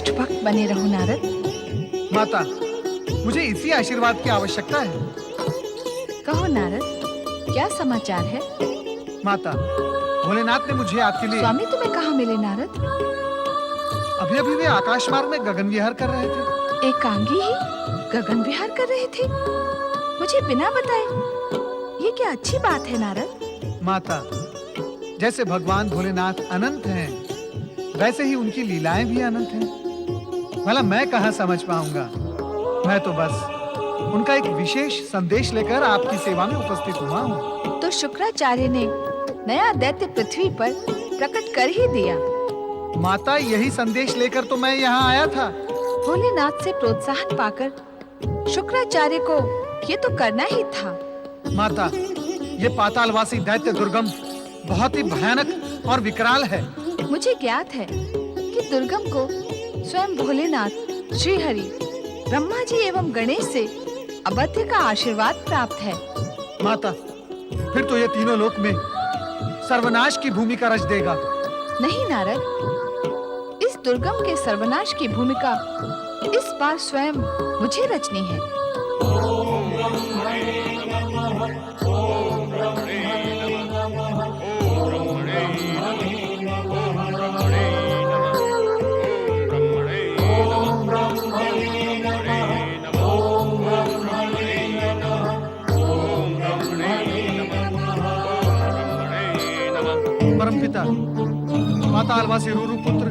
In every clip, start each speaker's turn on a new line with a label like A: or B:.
A: निष्ठ भक्त बने रहो नारद।
B: माता, मुझे इसी आशीर्वाद की आवश्यकता है।
A: कहो नारद, क्या समाचार है?
B: माता, भोलेनाथ ने मुझे आपके लिए।
A: स्वामी तुम्हें कहाँ मिले नारद?
B: अभी अभी वे आकाश मार्ग में गगन विहार कर रहे थे।
A: एकांगी ही गगन विहार कर रहे थे, मुझे बिना बताए। ये क्या अच्छी बात है नारद?
B: माता, जैसे भगवान भोलेनाथ अनंत हैं, वैसे ही उनकी लीलाएं भी अनंत हैं। भला मैं कहाँ समझ पाऊंगा? मैं तो बस उनका एक विशेष संदेश लेकर आपकी सेवा में उपस्थित हुआ हूँ।
A: तो शुक्राचार्य ने नया दैत्य पृथ्वी पर प्रकट कर ही दिया।
B: माता, यही संदेश लेकर तो मैं यहाँ आया था।
A: भोलेनाथ से प्रोत्साहन पाकर शुक्राचार्य को ये तो करना ही था।
B: माता, ये पातालवासी दैत्य दुर्गम बहुत ही भयानक और विकराल है।
A: मुझे ज्ञात है कि दुर्गम को स्वयं भोलेनाथ, श्रीहरि, ब्रह्मा जी एवं गणेश से अबध्य का आशीर्वाद प्राप्त है।
B: माता, फिर तो ये तीनों लोक में सर्वनाश की भूमिका रच देगा।
A: नहीं नारद, इस दुर्गम के सर्वनाश की भूमिका इस बार स्वयं मुझे रचनी है।
B: परमपिता, पातालवासी रूरू पुत्र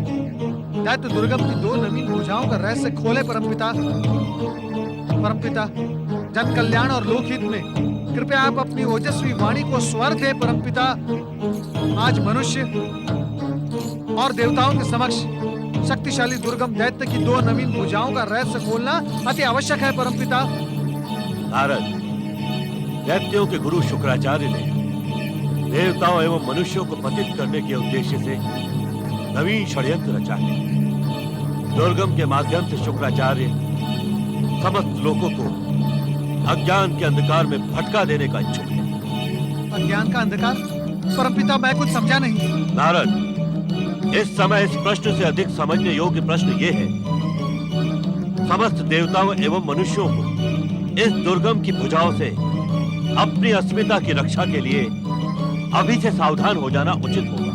B: दैत्य दुर्गम की दो नवीन भुजाओं का रहस्य खोले। परमपिता, परमपिता, जन कल्याण और लोकहित में कृपया आप अपनी ओजस्वी वाणी को स्वर दे। परमपिता, आज मनुष्य और देवताओं के समक्ष शक्तिशाली दुर्गम दैत्य की दो नवीन भुजाओं का रहस्य खोलना अति आवश्यक है। परमपिता
C: नारद, दैत्यों के गुरु शुक्राचार्य ने देवताओं एवं मनुष्यों को पतित करने के उद्देश्य से नवीन षड्यंत्र रचा है। दुर्गम के माध्यम से शुक्राचार्य समस्त लोगों को अज्ञान के अंधकार में भटका देने का इच्छुक है।
B: अज्ञान का अंधकार? परमपिता, मैं कुछ समझा नहीं।
C: नारद, इस समय इस प्रश्न से अधिक समझने योग्य प्रश्न ये है, समस्त देवताओं एवं मनुष्यों को इस दुर्गम की भुजाओं से अपनी अस्मिता की रक्षा के लिए अभी से सावधान हो जाना उचित होगा।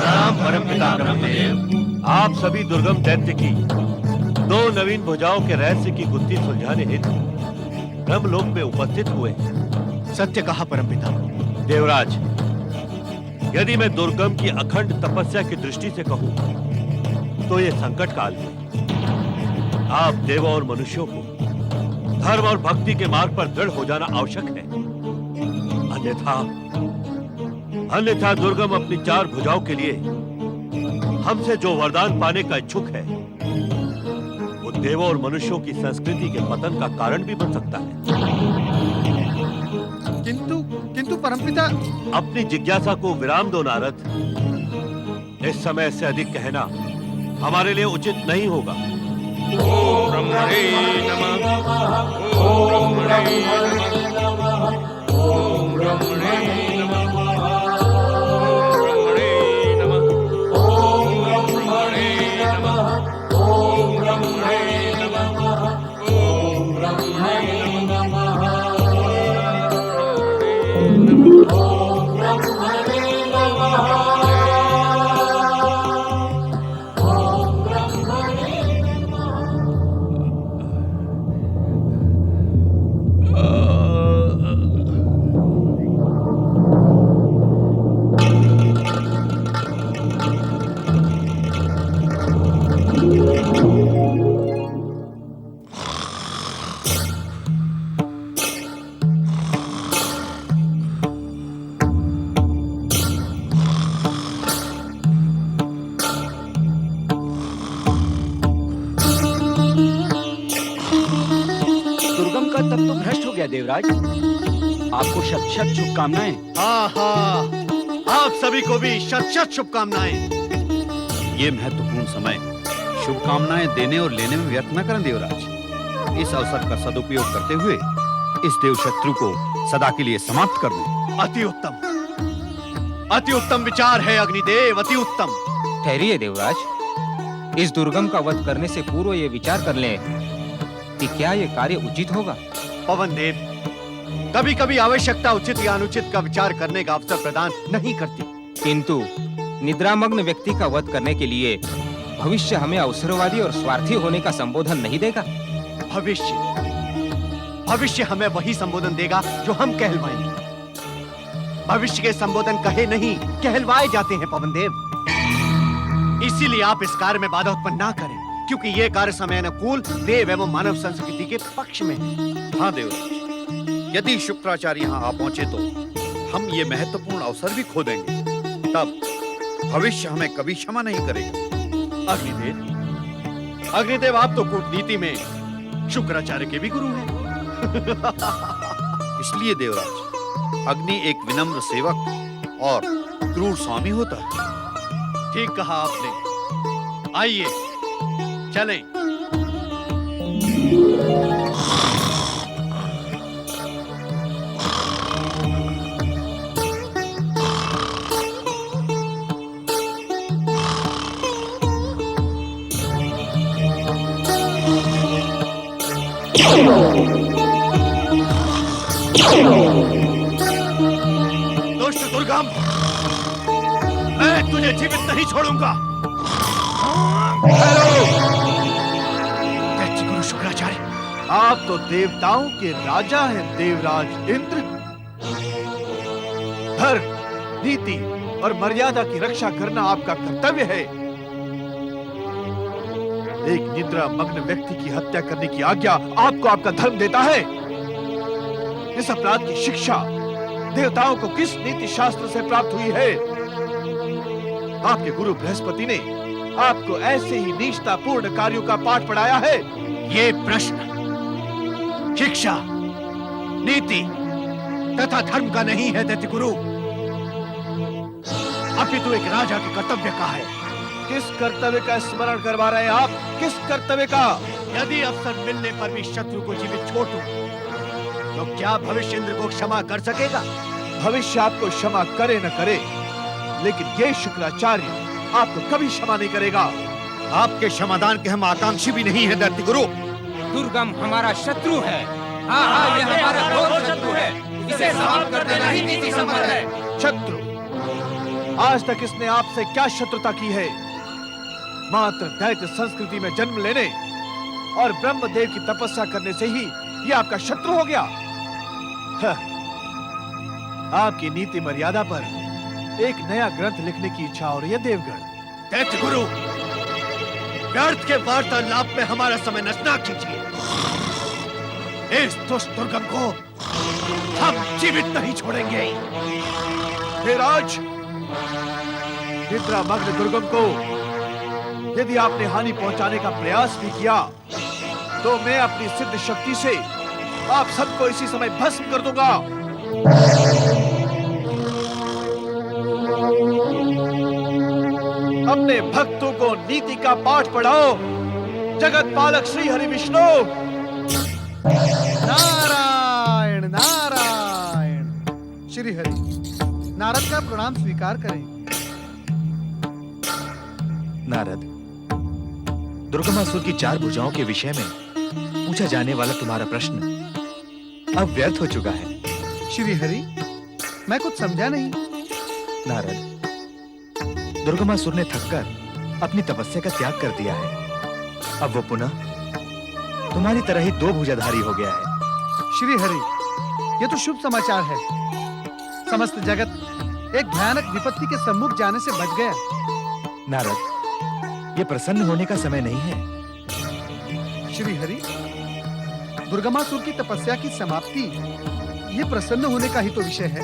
C: राम परमपिता ब्रह्मदेव, आप सभी दुर्गम दैत्य की दो नवीन भुजाओं के रहस्य की गुत्थी सुलझाने हेतु ब्रह्मलोक में उपस्थित हुए।
D: सत्य कहा परमपिता।
C: देवराज, यदि मैं दुर्गम की अखंड तपस्या की दृष्टि से कहूं, तो ये संकट काल में आप देवों और मनुष्यों को धर्म और भक्ति के मार्ग पर दृढ़ हो जाना आवश्यक है। अन्यथा दुर्गम अपनी चार भुजाओं के लिए हमसे जो वरदान पाने का इच्छुक है, वो देवों और मनुष्यों की संस्कृति के पतन का कारण भी बन सकता है।
B: किंतु परमपिता,
C: अपनी जिज्ञासा को विराम दो नारद। इस समय से अधिक कहना हमारे लिए उचित नहीं होगा।
E: ओम ब्रह्मणे नमः। ओम ब्रह्मणे नमः। ओम ब्रह्मणे नमः।
D: देवराज, आपको शत शत शुभकामनाएं।
F: आहा, आप सभी को भी शत शत शुभकामनाएं।
D: ये महत्वपूर्ण समय शुभकामनाएं देने और लेने में व्यर्थ न करें देवराज। इस अवसर का सदुपयोग करते हुए इस देव शत्रु को सदा के लिए समाप्त कर दें।
F: अति उत्तम विचार है अग्निदेव, अति उत्तम।
G: ठहरिए देवराज, इस दुर्गम का वध करने से पूर्व ये विचार कर लें कि क्या ये कार्य उचित होगा।
F: पवन देव, कभी कभी आवश्यकता उचित या अनुचित का विचार करने का अवसर प्रदान नहीं करती।
G: किंतु निद्रामग्न व्यक्ति का वध करने के लिए भविष्य हमें अवसरवादी और स्वार्थी होने का संबोधन नहीं देगा।
F: भविष्य हमें वही संबोधन देगा जो हम कहलवाएंगे। भविष्य के संबोधन कहे नहीं, कहलवाए जाते हैं पवन देव। इसीलिए आप इस कार्य में बाधा उत्पन्न ना करें, क्योंकि ये कार्य समय अनुकूल, देव एवं मानव संस्कृति के पक्ष में है।
D: हाँ देवराज, यदि शुक्राचार्य यहाँ आ पहुंचे तो हम ये महत्वपूर्ण अवसर भी खो देंगे। तब भविष्य हमें कभी क्षमा नहीं करेगा।
F: अग्निदेव, आप तो कूटनीति में शुक्राचार्य के भी गुरु हैं।
D: इसलिए देवराज, अग्नि एक विनम्र सेवक और क्रूर स्वामी होता है।
F: ठीक कहा आपने। आइए चलें। दुष्ट दुर्गम, मैं तुझे जीवित नहीं छोड़ूंगा। गुरु शुक्राचार्य, आप तो देवताओं के राजा हैं, देवराज इंद्र। धर्म, नीति और मर्यादा की रक्षा करना आपका कर्तव्य है। एक निद्रा मग्न व्यक्ति की हत्या करने की आज्ञा आपको आपका धर्म देता है। इस अपराध की शिक्षा देवताओं को किस नीति शास्त्र से प्राप्त हुई है? आपके गुरु बृहस्पति ने आपको ऐसे ही नीचतापूर्ण कार्यों का पाठ पढ़ाया है। ये प्रश्न शिक्षा, नीति तथा धर्म का नहीं है दैत्य गुरु, अपितु एक राजा के कर्तव्य का है। किस कर्तव्य का स्मरण करवा रहे हैं आप? किस कर्तव्य का? यदि अवसर मिलने पर भी शत्रु को जीवित छोड़ दूं, तो क्या भविष्य इंद्र को क्षमा कर सकेगा? भविष्य आपको क्षमा करे न करे, लेकिन ये शुक्राचार्य आपको कभी क्षमा नहीं करेगा।
D: आपके क्षमादान के हम आकांक्षी भी नहीं है दैत्य गुरु।
G: दुर्गम हमारा शत्रु है। हाँ, ये हमारा घोर शत्रु है। इसे समाप्त कर देना ही नीति सम्मत है।
F: शत्रु? आज तक इसने आपसे क्या शत्रुता की है? मात्र दैत्य संस्कृति में जन्म लेने और ब्रह्मदेव की तपस्या करने से ही ये आपका शत्रु हो गया। आपकी नीति मर्यादा पर एक नया ग्रंथ लिखने की इच्छा हो रही है देवगण। दैत्य गुरु, व्यर्थ के वार्तालाप में हमारा समय नष्ट न कीजिए। इस दुष्ट दुर्गम को हम जीवित नहीं छोड़ेंगे। हे राज, निद्रा मग्न दुर्गम को यदि आपने हानि पहुंचाने का प्रयास भी किया, तो मैं अपनी सिद्ध शक्ति से आप सबको इसी समय भस्म कर दूंगा। अपने भक्तों को नीति का पाठ पढ़ाओ। जगत पालक श्री हरि विष्णु।
B: नारायण नारायण। श्री हरि, नारद का प्रणाम स्वीकार करें।
H: नारद, दुर्गमासुर की 4 भुजाओं के विषय में पूछा जाने वाला तुम्हारा प्रश्न अब व्यर्थ हो चुका है।
B: श्री हरि, मैं कुछ समझा नहीं।
H: नारद, दुर्गमासुर ने थककर अपनी तपस्या का त्याग कर दिया है। अब वो पुनः तुम्हारी तरह ही 2 भुजाधारी हो गया है।
B: श्री हरि, ये तो शुभ समाचार है। समस्त जगत एक भयानक विपत्ति के सम्मुख जाने से बच गया।
H: नारद, ये प्रसन्न होने का समय नहीं है।
B: श्री हरि, दुर्गमासुर की तपस्या की समाप्ति ये प्रसन्न होने का ही तो विषय है।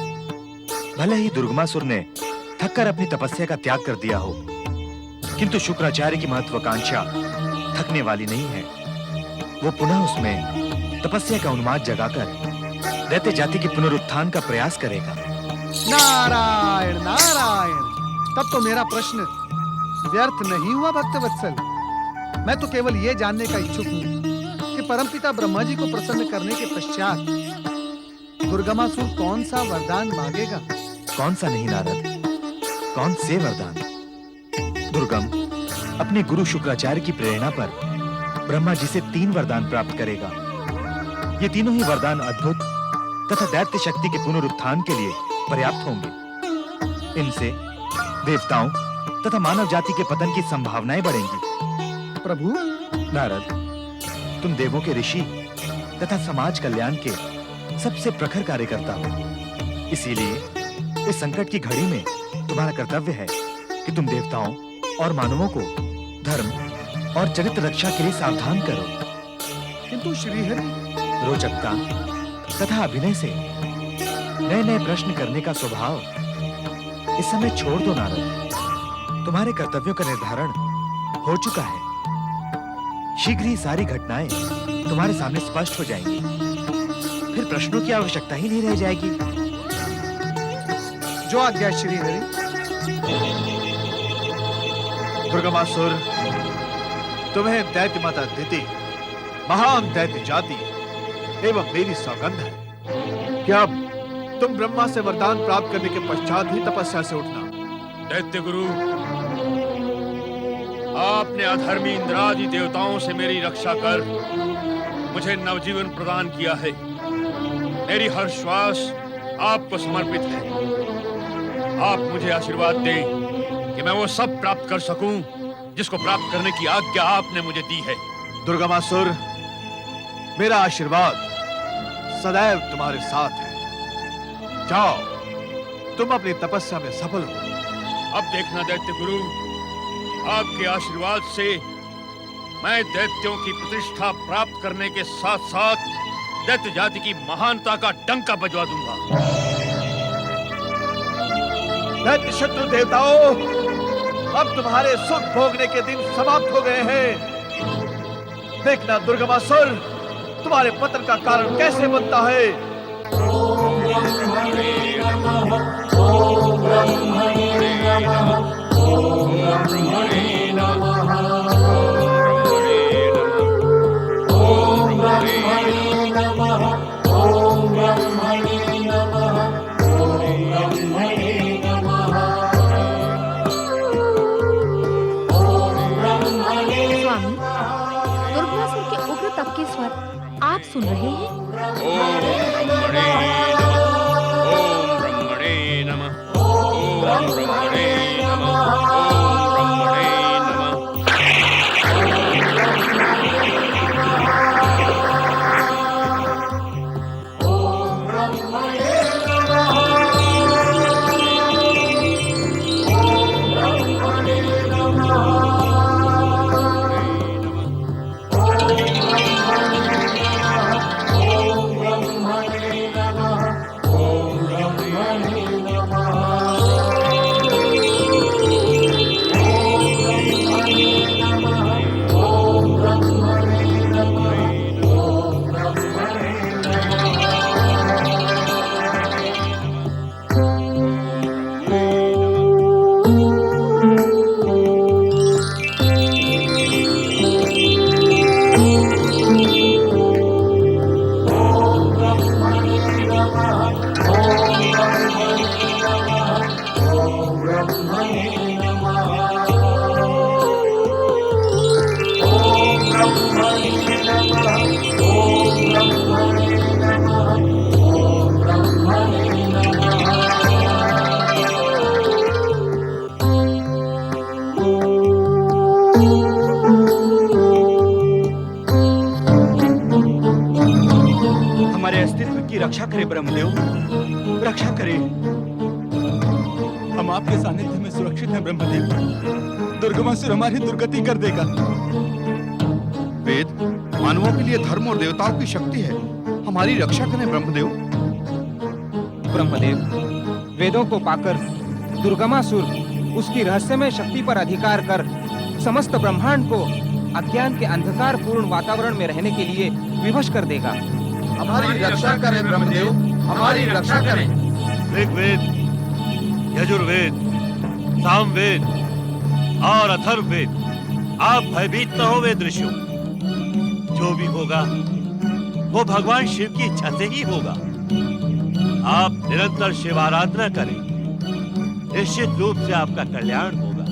H: भले ही दुर्गमासुर ने थककर अपनी तपस्या का त्याग कर दिया हो, किंतु शुक्राचार्य की महत्वाकांक्षा थकने वाली नहीं है। वो पुनः उसमें तपस्या का उन्माद जगाकर दैत्य जाति के पुनरुत्थान का प्रयास करेगा।
B: नारायण नारायण। तब तो मेरा प्रश्न व्यर्थ नहीं हुआ भक्तवत्सल। मैं तो केवल ये जानने का इच्छुक हूँ कि परमपिता ब्रह्मा जी को प्रसन्न करने के पश्चात दुर्गमासुर कौन सा वरदान मांगेगा?
H: कौन सा नहीं नारद, कौन से वरदान? दुर्गम, अपने गुरु शुक्राचार्य की प्रेरणा पर ब्रह्मा जी से 3 वरदान प्राप्त करेगा। ये तीनों ही वरदान अद्भुत तथा दैत्य शक्ति के पुनरुत्थान के लिए पर्याप्त होंगे। इनसे देवताओं तथा मानव जाति के पतन की संभावनाएं बढ़ेंगी।
B: प्रभु,
H: नारद, तुम देवों के ऋषि तथा समाज कल्याण के सबसे प्रखर कार्यकर्ता हो। इसीलिए इस संकट की घड़ी में तुम्हारा कर्तव्य है कि तुम देवताओं और मानवों को धर्म और चरित्र रक्षा के लिए सावधान करो।
B: किंतु श्रीहरि,
H: रोचकता तथा अभिनय से नए नए प्रश्न करने का स्वभाव इस समय छोड़ दो नारद। तुम्हारे कर्तव्यों का निर्धारण हो चुका है। शीघ्र ही सारी घटनाएं तुम्हारे सामने स्पष्ट हो जाएंगी। फिर प्रश्नों की आवश्यकता ही नहीं रह जाएगी।
B: जो आज्ञा श्रीहरि। दुर्गमासुर, तुम्हें दैत्य माता दिति, महान दैत्य जाति एवं मेरी सौगंध है कि अब तुम ब्रह्मा से वरदान प्राप्त करने के पश्चात ही तपस्या से उठना।
E: दैत्य गुरु, आपने अधर्मी इंद्रादि देवताओं से मेरी रक्षा कर मुझे नवजीवन प्रदान किया है। मेरी हर श्वास आपको समर्पित है। आप मुझे आशीर्वाद दें कि मैं वो सब प्राप्त कर सकूं जिसको प्राप्त करने की आज्ञा आपने मुझे दी है।
B: दुर्गमासुर, मेरा आशीर्वाद सदैव तुम्हारे साथ है। जाओ, तुम अपनी तपस्या में सफल हो।
E: अब देखना दैत्य गुरु, आपके आशीर्वाद से मैं दैत्यों की प्रतिष्ठा प्राप्त करने के साथ साथ दैत्य जाति की महानता का डंका बजवा दूंगा।
B: दैत्य शत्रु देवताओं, अब तुम्हारे सुख भोगने के दिन समाप्त हो गए हैं। देखना दुर्गमासुर, तुम्हारे पतन का कारण कैसे बनता है।
E: ओम ब्रह्मणे नमः, ओम ब्रह्मणे नमः, ओम ब्रह्मणे नमः, ओम ब्रह्मणे नमः, ओम ब्रह्मणे नमः, ओम ब्रह्मणे नमः, ओम ब्रह्मणे।
A: स्वामी, दुर्गासुर के उग्र तप के स्वर आप सुन रहे हैं?
E: ओम ब्रह्मणे नमः, ओम ब्रह्मणे नमः, ओम ब्रह्मणे नमः, ओम ब्रह्मणे नमः। ओम ब्रह्मणे
G: रक्षा करे ब्रह्मदेव, रक्षा करे। हम आपके सानिध्य में सुरक्षित हैं ब्रह्मदेव। दुर्गमासुर हमारी दुर्गति कर देगा।
D: वेद मानवों के लिए धर्म और देवताओं की शक्ति है। हमारी रक्षा करें ब्रह्मदेव।
G: ब्रह्मदेव, वेदों को पाकर दुर्गमासुर उसकी रहस्यमय शक्ति पर अधिकार कर समस्त ब्रह्मांड को अज्ञान के अंधकार पूर्ण वातावरण में रहने के लिए विवश कर देगा।
F: हमारी रक्षा करें ब्रह्मदेव, हमारी रक्षा करें।
C: ऋग्वेद, यजुर्वेद, सामवेद और अथर्ववेद, आप भयभीत न हो वेद ऋषियों। जो भी होगा वो भगवान शिव की इच्छा से ही होगा। आप निरंतर शिवाराधना करें, निश्चित रूप से आपका कल्याण होगा।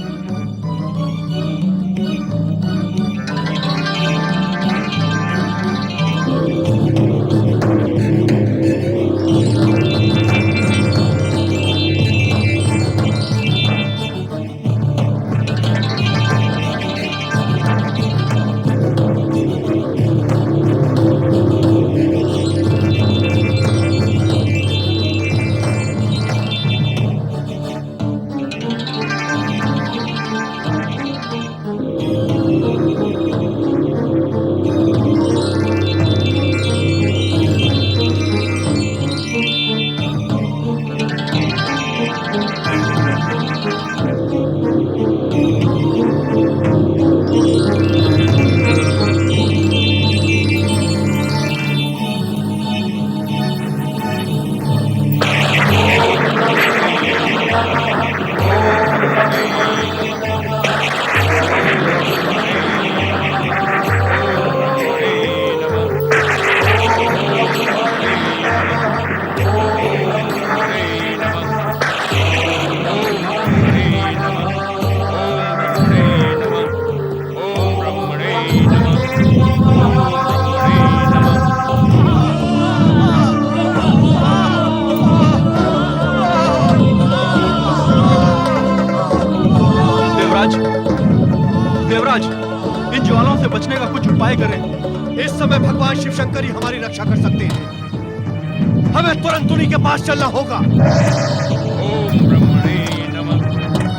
F: ज्वालाओं से बचने का कुछ उपाय करें। इस समय भगवान शिव शंकर ही हमारी रक्षा कर सकते हैं। हमें तुरंत उन्हीं के पास चलना होगा।
E: ओम ब्रह्मणे नमः।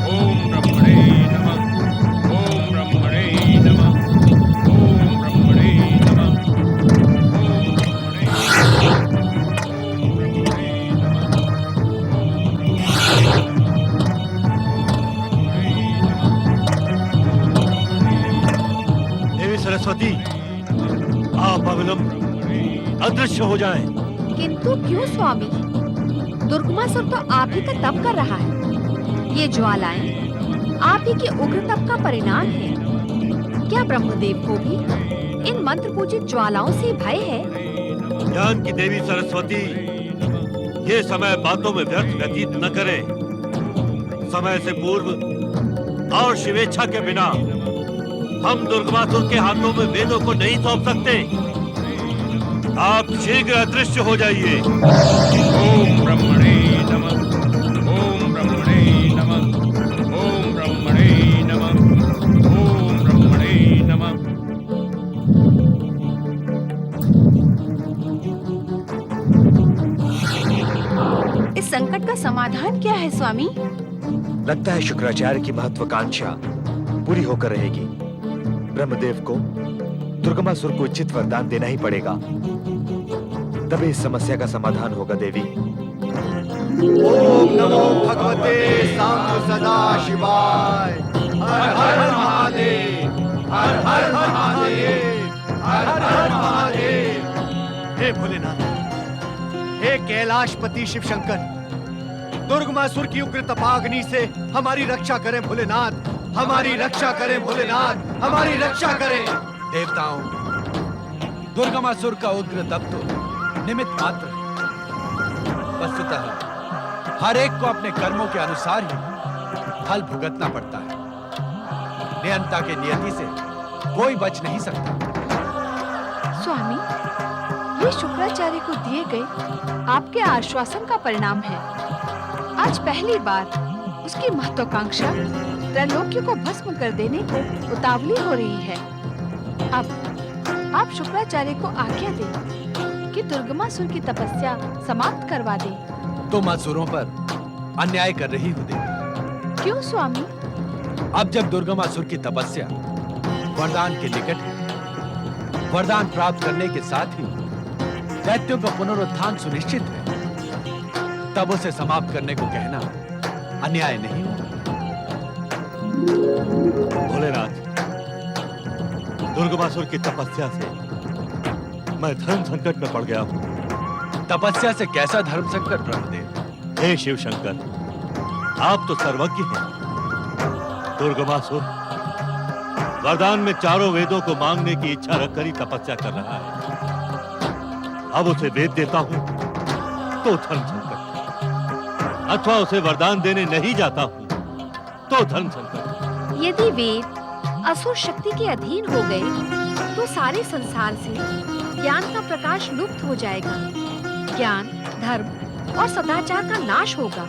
E: ओम ब्रह्मणे नमः। ओम ब्रह्मणे नमः। ओम ब्रह्मणे नमः। ओम
C: देवी सरस्वती, आप अविलंब अदृश्य हो जाएं।
I: किंतु क्यों स्वामी? दुर्गमासुर तो आप ही का तप कर रहा है। ये ज्वालाएं आप ही के उग्र तप का परिणाम है। क्या ब्रह्मदेव को भी इन मंत्र पूजित ज्वालाओं से भय है?
C: ज्ञान की देवी सरस्वती, ये समय बातों में व्यर्थ व्यतीत न करें। समय से पूर्व और शिवेच्छा के बिना हम दुर्गमासुर के हाथों में वेदों को नहीं सौंप सकते। आप शीघ्र अदृश्य हो जाइए।
E: ओम ब्रह्मणे नमः। ओम ब्रह्मणे नमः। ओम ब्रह्मणे नमः। ओम ब्रह्मणे नमः।
I: इस संकट का समाधान क्या है स्वामी?
H: लगता है शुक्राचार्य की महत्वाकांक्षा पूरी होकर रहेगी। ब्रह्मदेव को दुर्गमासुर को उचित वरदान देना ही पड़ेगा, तभी इस समस्या का समाधान होगा। देवी,
F: ओम नमो भगवते सांब सदा शिवाय। हर हर महादेव, हर हर महादेव, हर हर महादेव। हे भोलेनाथ, हे कैलाशपति शिव शंकर, दुर्गमासुर की उग्र तपाग्नि से हमारी रक्षा करें भोलेनाथ, हमारी रक्षा करें भोलेनाथ, हमारी रक्षा करें।
J: देवताओं, दुर्गमासुर का उग्र तप तो निमित्त मात्र है। वस्तुतः हर एक को अपने कर्मों के अनुसार ही फल भुगतना पड़ता है। नियंता के नियति से कोई बच नहीं सकता।
A: स्वामी, ये शुक्राचार्य को दिए गए आपके आश्वासन का परिणाम है। आज पहली बार उसकी महत्वाकांक्षा त्रैलोक्य को भस्म कर देने को उतावली हो रही है। अब आप शुक्राचार्य को आज्ञा दें कि दुर्गमासुर की तपस्या समाप्त करवा दें।
J: तुम असुरों पर अन्याय कर रही हो देवी।
A: क्यों स्वामी?
J: अब जब दुर्गमासुर की तपस्या वरदान के निकट है, वरदान प्राप्त करने के साथ ही दैत्यों का पुनरुत्थान सुनिश्चित है, तब उसे समाप्त करने को कहना अन्याय नहीं होगा।
C: भोलेनाथ, दुर्गमासुर की तपस्या से मैं धर्म संकट में पड़ गया हूँ।
J: तपस्या से कैसा धर्म संकट ब्रह्मदेव?
C: हे शिव शंकर, आप तो सर्वज्ञ हैं। दुर्गमासुर वरदान में चारों वेदों को मांगने की इच्छा रखकर ही तपस्या कर रहा है। अब उसे वेद देता हूँ तो धर्म संकट, अथवा उसे वरदान देने नहीं जाता हूँ तो धर्म संकट।
I: यदि वेद असुर शक्ति के अधीन हो गए तो सारे संसार से ज्ञान का प्रकाश लुप्त हो जाएगा। ज्ञान, धर्म और सदाचार का नाश होगा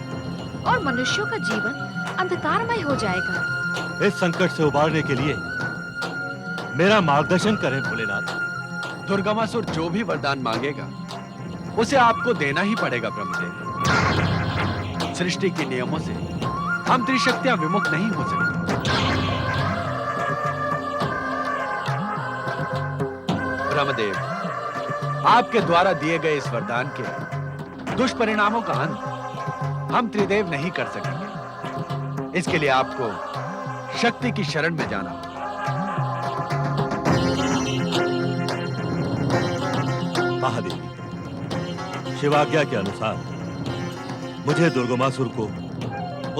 I: और मनुष्यों का जीवन अंधकारमय हो जाएगा।
C: इस संकट से उबारने के लिए मेरा मार्गदर्शन करें भोलेनाथ।
J: दुर्गमासुर जो भी वरदान मांगेगा उसे आपको देना ही पड़ेगा ब्रह्मदेव। सृष्टि के नियमों से हम त्रिशक्तियां विमुख नहीं हो सकते। ब्रह्मदेव, आपके द्वारा दिए गए इस वरदान के दुष्परिणामों का अंत हम त्रिदेव नहीं कर सकेंगे। इसके लिए आपको शक्ति की शरण में जाना होगा।
C: महादेवी, शिवाज्ञा के अनुसार मुझे दुर्गमासुर को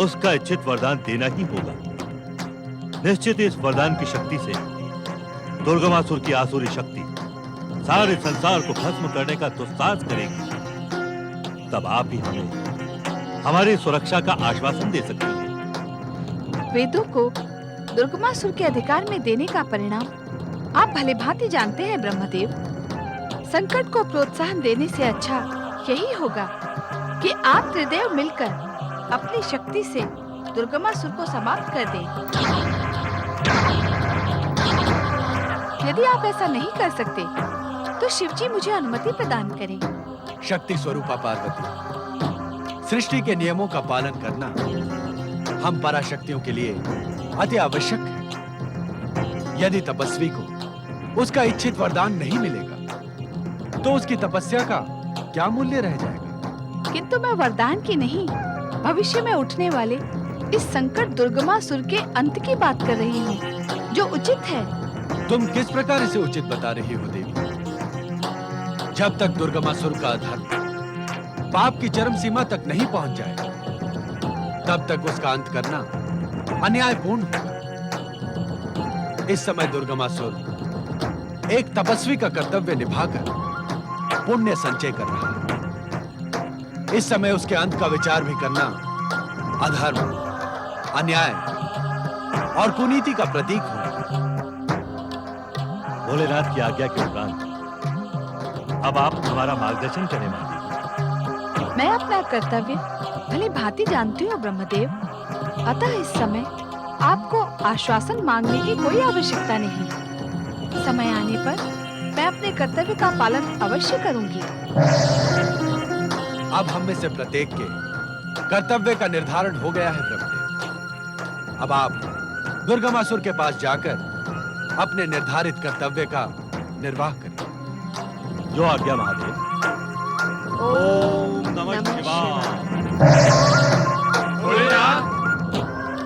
C: उसका इच्छित वरदान देना ही होगा। निश्चित इस वरदान की शक्ति से दुर्गमासुर की आसुरी शक्ति सारे संसार को भस्म करने का दुस्साहस करेगी। तब आप ही हमें हमारी सुरक्षा का आश्वासन दे सकते हैं।
A: वेदों को दुर्गमासुर के अधिकार में देने का परिणाम आप भली भांति जानते हैं ब्रह्मदेव। संकट को प्रोत्साहन देने से अच्छा यही होगा कि आप त्रिदेव मिलकर अपनी शक्ति से दुर्गमासुर को समाप्त कर दें। यदि आप ऐसा नहीं कर सकते तो शिव जी मुझे अनुमति प्रदान करें।
J: शक्ति स्वरूपा पार्वती, सृष्टि के नियमों का पालन करना हम पराशक्तियों के लिए अति आवश्यक है। यदि तपस्वी को उसका इच्छित वरदान नहीं मिलेगा तो उसकी तपस्या का क्या मूल्य रह जाएगा?
A: किंतु मैं वरदान की नहीं, भविष्य में उठने वाले इस संकट दुर्गमासुर के अंत की बात कर रही हूँ, जो उचित है।
J: तुम किस प्रकार इसे उचित बता रही हो देवी? जब तक दुर्गमासुर का अधर्म पाप की चरम सीमा तक नहीं पहुंच जाए, तब तक उसका अंत करना अन्यायपूर्ण होगा। इस समय दुर्गमासुर एक तपस्वी का कर्तव्य निभाकर पुण्य संचय कर रहा है। इस समय उसके अंत का विचार भी करना अधर्म, अन्याय और कुनीति का प्रतीक हो।
C: भोलेनाथ की आज्ञा के उपरांत अब आप हमारा मार्गदर्शन करें माता।
A: मैं अपना कर्तव्य भली भांति जानती हूँ ब्रह्मदेव, अतः इस समय आपको आश्वासन मांगने की कोई आवश्यकता नहीं। समय आने पर मैं अपने कर्तव्य का पालन अवश्य करूंगी।
J: अब हम में से प्रत्येक के कर्तव्य का निर्धारण हो गया है ब्रह्मदेव। अब आप दुर्गमासुर के पास जाकर अपने निर्धारित कर्तव्य का निर्वाह करें।
C: जो आज्ञा महादेव। ओम नमः शिवाय।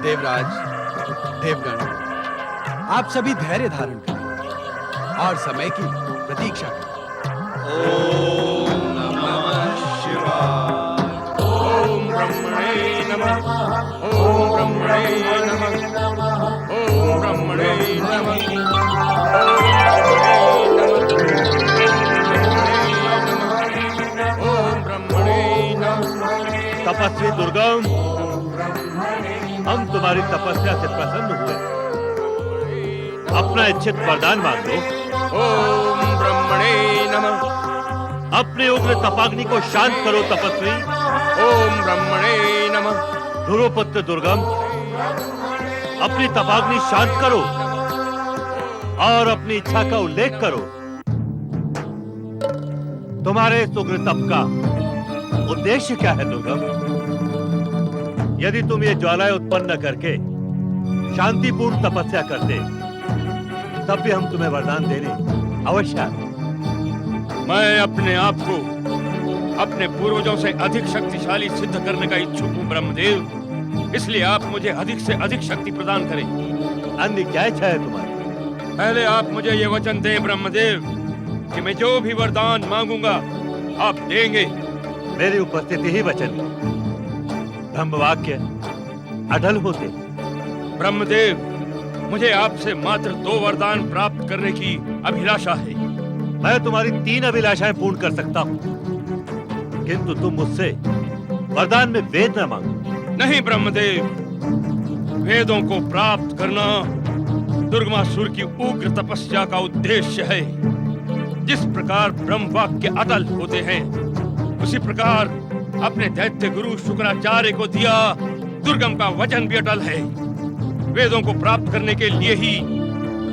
J: देवराज, देवगण, आप सभी धैर्य धारण करें और समय की प्रतीक्षा करें।
E: ओम नमः शिवाय। ओम ब्रह्मणे नमः। ओम ब्रह्मणे नमः। ओम ब्रह्मणे नमः। ओम ब्रह्मणे नमः।
C: तपस्वी दुर्गम, हम तुम्हारी तपस्या से प्रसन्न हुए। अपना इच्छित वरदान मांग लो।
E: ओम ब्रह्मणे नमः।
C: अपने उग्र तपाग्नि को शांत करो तपस्वी।
E: ओम ब्रह्मणे नमः।
C: ध्रुवपुत्र दुर्गम, अपनी तपाग्नि शांत करो और अपनी इच्छा का उल्लेख करो। तुम्हारे इस उग्र तप का उद्देश्य क्या है दुर्गम? यदि तुम ये ज्वालाएं उत्पन्न करके शांतिपूर्ण तपस्या करते, तब भी हम तुम्हें वरदान देने अवश्य आते।
E: मैं अपने आप को अपने पूर्वजों से अधिक शक्तिशाली सिद्ध करने का इच्छुक हूँ ब्रह्मदेव, इसलिए आप मुझे अधिक से अधिक शक्ति प्रदान करें।
C: अन्य क्या इच्छा है तुम्हारी?
E: पहले आप मुझे ये वचन दें ब्रह्मदेव कि मैं जो भी वरदान मांगूंगा आप देंगे।
C: मेरी उपस्थिति ही वचन है। ब्रह्मवाक्य अटल होते।
E: ब्रह्मदेव, मुझे आपसे मात्र 2 वरदान प्राप्त करने की अभिलाषा है।
C: मैं तुम्हारी 3 अभिलाषाएं पूर्ण कर सकता हूँ, किंतु तुम मुझसे वरदान में वेद न मांगो।
E: नहीं ब्रह्मदेव, वेदों को प्राप्त करना दुर्गमासुर की उग्र तपस्या का उद्देश्य है। जिस प्रकार ब्रह्मवाक्य अटल होते हैं, उसी प्रकार अपने दैत्य गुरु शुक्राचार्य को दिया दुर्गम का वचन भी अटल है। वेदों को प्राप्त करने के लिए ही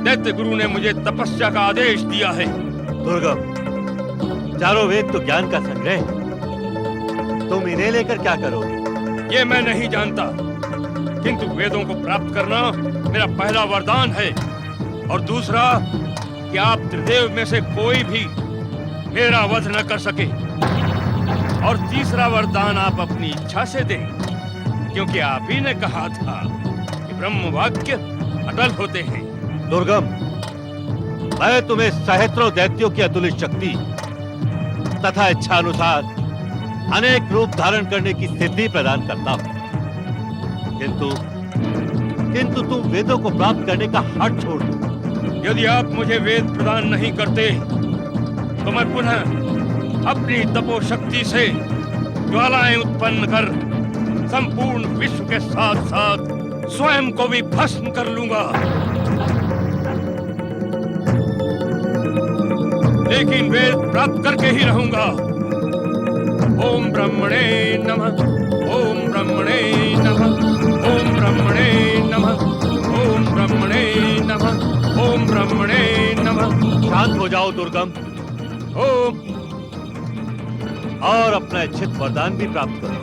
E: दैत्य गुरु ने मुझे तपस्या का आदेश दिया है।
C: दुर्गम, चारों वेद तो ज्ञान का संग्रह है। तुम इन्हें लेकर क्या करोगे?
E: ये मैं नहीं जानता, किंतु वेदों को प्राप्त करना मेरा पहला वरदान है, और दूसरा कि आप त्रिदेव में से कोई भी मेरा वध न कर सके, और तीसरा वरदान आप अपनी इच्छा से दें, क्योंकि आप ही ने कहा था कि ब्रह्मवाक्य अटल होते हैं।
C: दुर्गम, मैं तुम्हें सहस्त्रों दैत्यों की अतुलित शक्ति तथा इच्छा अनुसार अनेक रूप धारण करने की सिद्धि प्रदान करता हूं, किंतु तुम वेदों को प्राप्त करने का हठ छोड़ दो।
E: यदि आप मुझे वेद प्रदान नहीं करते तो मैं पुनः अपनी तपोशक्ति से ज्वालाएं उत्पन्न कर संपूर्ण विश्व के साथ साथ स्वयं को भी भस्म कर लूंगा। लेकिन वेद प्राप्त करके ही रहूंगा। ओम ब्रह्मणे नमः। ओम ब्रह्मणे नमः। ओम ब्रह्मणे नमः। ओम ब्रह्मणे नमः। ओम ब्रह्मणे नमः।
C: शांत हो जाओ दुर्गम,
E: ओम
C: और अपना इच्छित वरदान भी प्राप्त करो।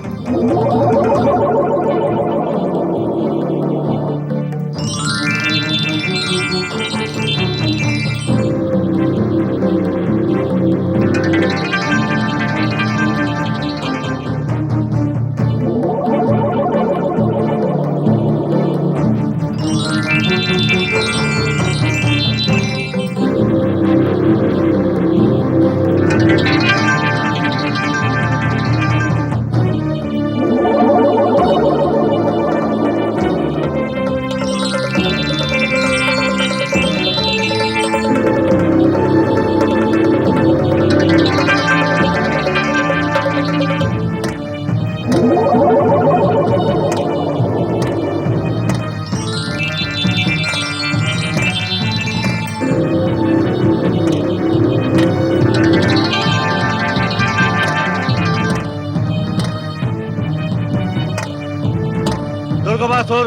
C: दुर्गमासुर,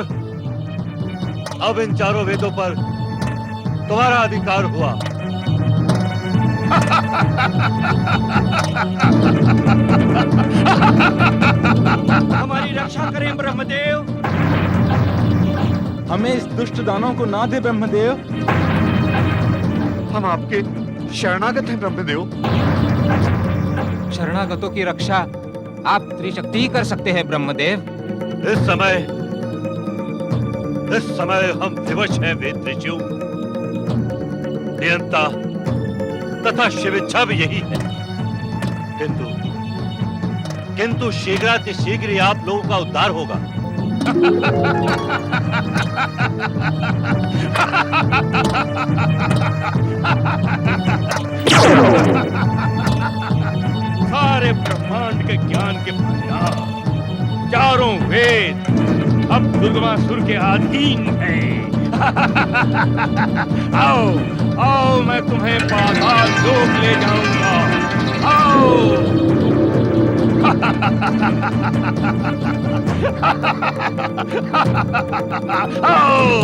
C: अब इन चारों वेदों पर तुम्हारा अधिकार हुआ।
J: हमारी रक्षा करें ब्रह्मदेव। हमें इस दुष्ट दानव को ना दे ब्रह्मदेव।
H: हम आपके शरणागत हैं ब्रह्मदेव।
G: शरणागतों की रक्षा आप त्रिशक्ति ही कर सकते हैं ब्रह्मदेव।
C: इस समय हम विवश हैं वेद ऋषियों। नियंता तथा शिविच्छा भी यही है। किंतु शीघ्र ही आप लोगों का उद्धार होगा।
E: सारे ब्रह्मांड के ज्ञान के भंडार, चारों वेद अब दुर्गमासुर के अधीन हैं। आओ आओ, मैं तुम्हें पाताल लोक ले जाऊंगा। आओ। आओ।